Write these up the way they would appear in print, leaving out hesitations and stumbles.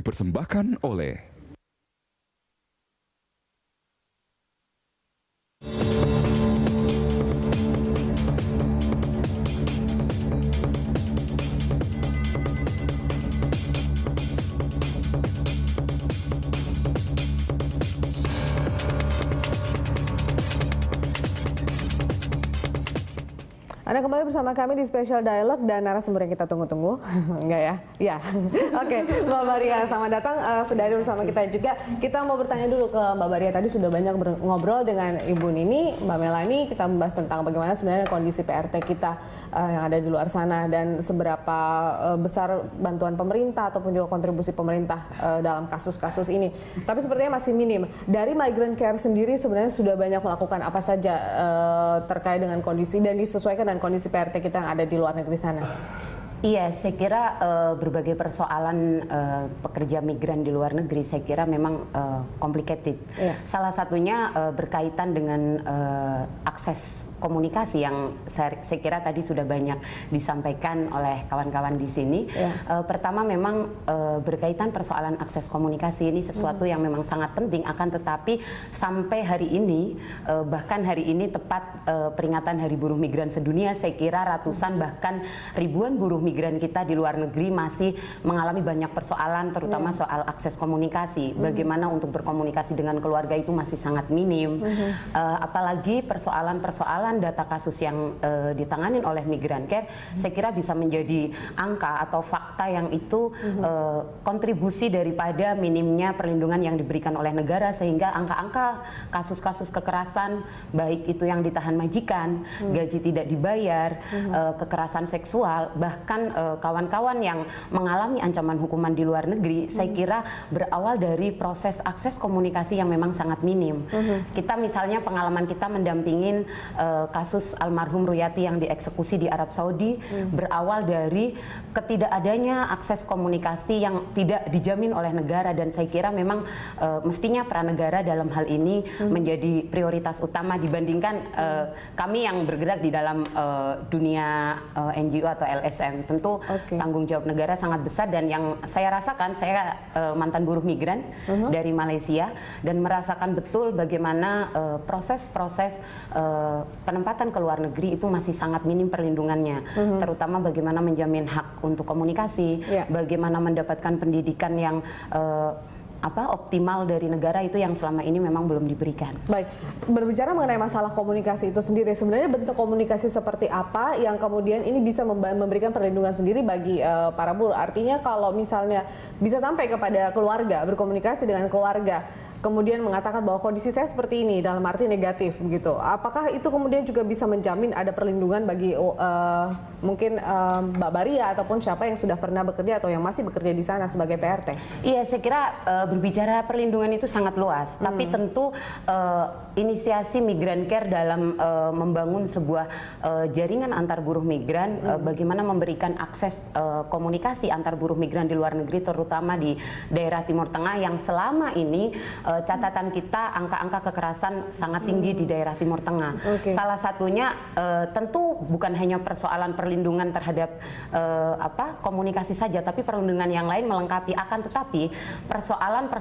dipersembahkan oleh Anda kembali bersama kami di Special Dialog dan narasumber yang kita tunggu-tunggu. Enggak ya? Ya. Oke, Mbak Maria, selamat datang. Sudah ada bersama kita juga. Kita mau bertanya dulu ke Mbak Maria. Tadi sudah banyak ngobrol dengan Ibu Nini, Mbak Melani. Kita membahas tentang bagaimana sebenarnya kondisi PRT kita yang ada di luar sana dan seberapa besar bantuan pemerintah ataupun juga kontribusi pemerintah dalam kasus-kasus ini. Tapi sepertinya masih minim. Dari Migrant Care sendiri sebenarnya sudah banyak melakukan apa saja terkait dengan kondisi dan disesuaikan dengan kondisi PRT kita yang ada di luar negeri sana. Iya, saya kira berbagai persoalan pekerja migran di luar negeri saya kira memang complicated. Iya. Salah satunya berkaitan dengan akses komunikasi yang saya kira tadi sudah banyak disampaikan oleh kawan-kawan di sini. Iya. Pertama memang berkaitan persoalan akses komunikasi ini sesuatu yang memang sangat penting, akan tetapi sampai hari ini bahkan hari ini tepat peringatan Hari Buruh Migran Sedunia, saya kira ratusan bahkan ribuan buruh migran kita di luar negeri masih mengalami banyak persoalan, terutama soal akses komunikasi. Bagaimana untuk berkomunikasi dengan keluarga itu masih sangat minim. Apalagi persoalan-persoalan data kasus yang ditanganin oleh Migrant Care, saya kira bisa menjadi angka atau fakta yang itu kontribusi daripada minimnya perlindungan yang diberikan oleh negara, sehingga angka-angka kasus-kasus kekerasan, baik itu yang ditahan majikan, gaji tidak dibayar, kekerasan seksual, bahkan kawan-kawan yang mengalami ancaman hukuman di luar negeri, saya kira berawal dari proses akses komunikasi yang memang sangat minim. Kita misalnya pengalaman kita mendampingin kasus almarhum Ruyati yang dieksekusi di Arab Saudi, berawal dari ketidakadanya akses komunikasi yang tidak dijamin oleh negara, dan saya kira memang mestinya pranegara dalam hal ini menjadi prioritas utama dibandingkan kami yang bergerak di dalam dunia NGO atau LSM. Tentu tanggung jawab negara sangat besar, dan yang saya rasakan, saya mantan buruh migran dari Malaysia dan merasakan betul bagaimana proses-proses penempatan ke luar negeri itu masih sangat minim perlindungannya, terutama bagaimana menjamin hak untuk komunikasi, bagaimana mendapatkan pendidikan yang optimal dari negara, itu yang selama ini memang belum diberikan. Baik, berbicara mengenai masalah komunikasi itu sendiri, sebenarnya bentuk komunikasi seperti apa yang kemudian ini bisa memberikan perlindungan sendiri bagi para buruh? Artinya kalau misalnya bisa sampai kepada keluarga, berkomunikasi dengan keluarga, kemudian mengatakan bahwa kondisi saya seperti ini dalam arti negatif begitu. Apakah itu kemudian juga bisa menjamin ada perlindungan bagi mungkin Mbak Maria ataupun siapa yang sudah pernah bekerja atau yang masih bekerja di sana sebagai PRT? Iya, saya kira berbicara perlindungan itu sangat luas, tapi tentu inisiasi Migrant Care dalam membangun sebuah jaringan antar buruh migran, bagaimana memberikan akses komunikasi antar buruh migran di luar negeri, terutama di daerah Timur Tengah yang selama ini catatan kita angka-angka kekerasan sangat tinggi di daerah Timur Tengah. Salah satunya tentu bukan hanya persoalan perlindungan terhadap komunikasi saja, tapi perlindungan yang lain melengkapi. Akan tetapi persoalan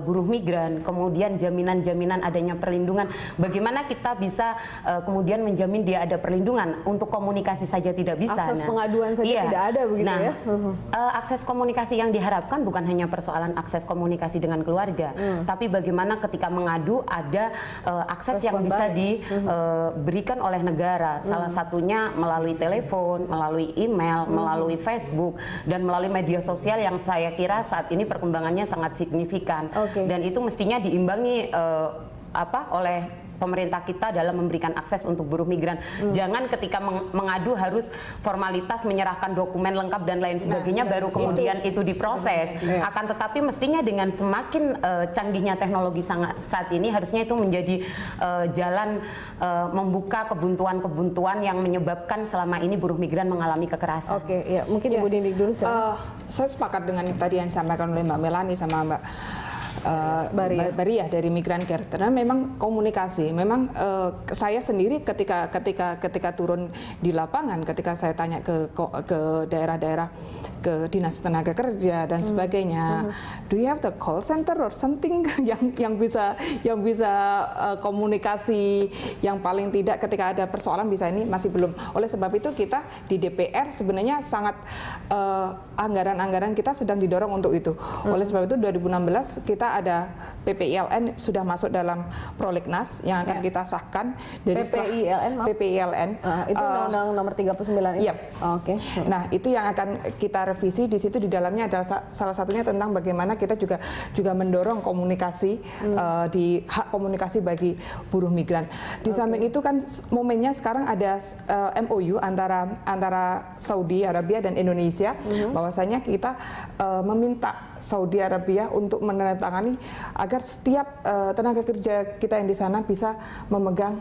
buruh migran, kemudian jaminan-jaminan adanya perlindungan, bagaimana kita bisa kemudian menjamin dia ada perlindungan. Untuk komunikasi saja tidak bisa. Akses pengaduan saja tidak ada begitu ya? Akses komunikasi yang diharapkan bukan hanya persoalan akses komunikasi dengan keluarga, tapi bagaimana ketika mengadu ada akses yang bisa diberikan oleh negara. Salah satunya melalui telepon, melalui email, melalui Facebook, dan melalui media sosial yang saya kira saat ini perkembangannya sangat signifikan. Dan itu mestinya diimbangi oleh pemerintah kita dalam memberikan akses untuk buruh migran. Jangan ketika mengadu harus formalitas menyerahkan dokumen lengkap dan lain sebagainya baru kemudian itu diproses. Akan tetapi mestinya dengan semakin canggihnya teknologi saat ini harusnya itu menjadi jalan membuka kebuntuan-kebuntuan yang menyebabkan selama ini buruh migran mengalami kekerasan. Mungkin Ibu Dini dulu. Saya sepakat dengan tadi yang disampaikan oleh Mbak Melani sama Mbak Maria dari Migrant Care, karena memang komunikasi, memang saya sendiri ketika turun di lapangan, ketika saya tanya ke daerah-daerah ke dinas tenaga kerja dan sebagainya. Do you have the call center or something yang bisa komunikasi yang paling tidak ketika ada persoalan bisa ini masih belum. Oleh sebab itu kita di DPR sebenarnya sangat anggaran-anggaran kita sedang didorong untuk itu. Oleh sebab itu 2016 kita ada PPILN sudah masuk dalam prolegnas yang akan kita sahkan dari PPILN itu Undang-Undang nomor 39 itu. Yep. Oke. Nah, itu yang akan kita revisi. Di situ di dalamnya adalah salah satunya tentang bagaimana kita juga mendorong komunikasi di hak komunikasi bagi buruh migran. Di samping itu kan momennya sekarang ada MOU antara Saudi Arabia dan Indonesia, bahwasanya kita meminta Saudi Arabia untuk menandatangani agar setiap tenaga kerja kita yang di sana bisa memegang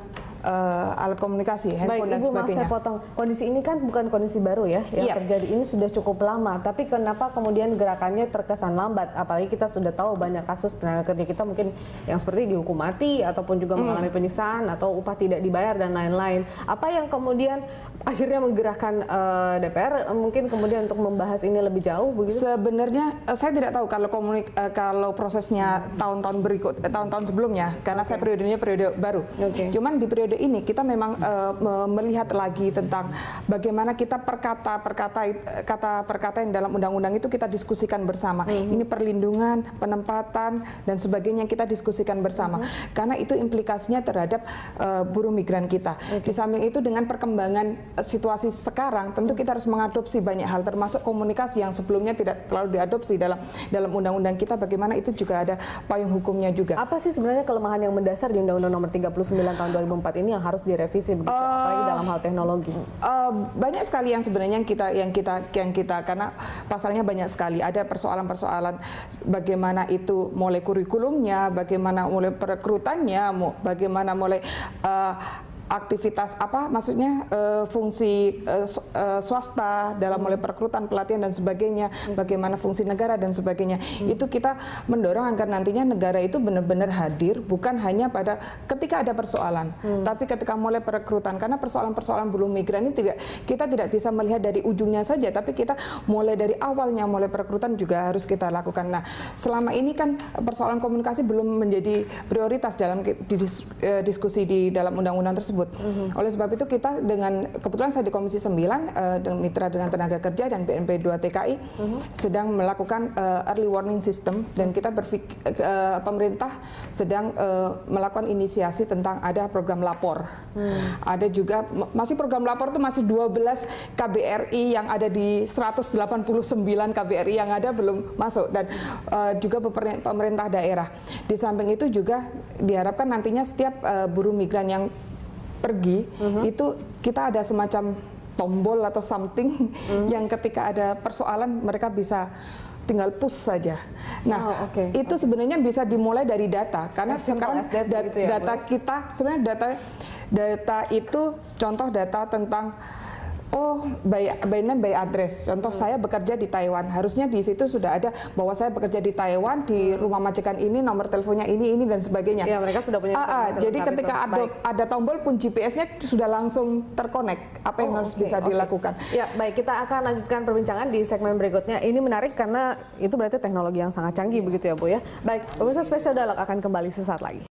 alat komunikasi, handphone dan sebagainya. Baik, Ibu, maaf saya potong. Kondisi ini kan bukan kondisi baru ya, yang terjadi ini sudah cukup lama. Tapi kenapa kemudian gerakannya terkesan lambat? Apalagi kita sudah tahu banyak kasus tenaga kerja kita mungkin yang seperti dihukum mati ataupun juga mengalami penyiksaan atau upah tidak dibayar dan lain-lain. Apa yang kemudian akhirnya menggerakkan DPR mungkin kemudian untuk membahas ini lebih jauh begitu? Sebenarnya saya tidak tahu kalau prosesnya tahun-tahun sebelumnya, karena saya periodenya periode baru. Cuman di periode ini kita memang melihat lagi tentang bagaimana kita kata-perkata yang dalam undang-undang itu kita diskusikan bersama. Ini perlindungan, penempatan dan sebagainya yang kita diskusikan bersama. Karena itu implikasinya terhadap buruh migran kita. Di samping itu dengan perkembangan situasi sekarang, tentu kita harus mengadopsi banyak hal, termasuk komunikasi yang sebelumnya tidak terlalu diadopsi dalam undang-undang kita. Bagaimana itu juga ada payung hukumnya juga. Apa sih sebenarnya kelemahan yang mendasar di Undang-Undang Nomor 39 tahun 2004 ini yang harus direvisi begitu, apalagi dalam hal teknologi? Banyak sekali yang sebenarnya yang kita karena pasalnya banyak sekali. Ada persoalan-persoalan bagaimana itu mulai kurikulumnya, bagaimana mulai perekrutannya, bagaimana mulai aktivitas maksudnya fungsi swasta dalam mulai perekrutan, pelatihan dan sebagainya, bagaimana fungsi negara dan sebagainya. Itu kita mendorong agar nantinya negara itu benar-benar hadir, bukan hanya pada ketika ada persoalan, tapi ketika mulai perekrutan, karena persoalan-persoalan buruh migran ini kita tidak bisa melihat dari ujungnya saja, tapi kita mulai dari awalnya, mulai perekrutan juga harus kita lakukan. Nah, selama ini kan persoalan komunikasi belum menjadi prioritas dalam diskusi di dalam undang-undang tersebut. Oleh sebab itu kita kebetulan saya di Komisi 9 dengan mitra dengan tenaga kerja dan BNP 2 TKI sedang melakukan early warning system, dan kita pemerintah sedang melakukan inisiasi tentang ada program lapor. Ada juga masih program lapor itu masih 12 KBRI yang ada di 189 KBRI yang ada belum masuk, dan juga pemerintah daerah. Di samping itu juga diharapkan nantinya setiap buruh migran yang pergi itu kita ada semacam tombol atau something yang ketika ada persoalan mereka bisa tinggal push saja. Nah, itu sebenarnya bisa dimulai dari data, karena sekarang data kita sebenarnya data itu contoh data tentang by name by address. Contoh saya bekerja di Taiwan, harusnya di situ sudah ada bahwa saya bekerja di Taiwan, di rumah majikan ini, nomor teleponnya ini dan sebagainya. Ya, mereka sudah punya. Jadi ketika ada tombol pun GPS-nya sudah langsung terkonek. Apa yang harus bisa dilakukan? Ya, baik, kita akan lanjutkan perbincangan di segmen berikutnya. Ini menarik karena itu berarti teknologi yang sangat canggih begitu ya, Bu ya. Baik, pemirsa Special Dialog akan kembali sesaat lagi.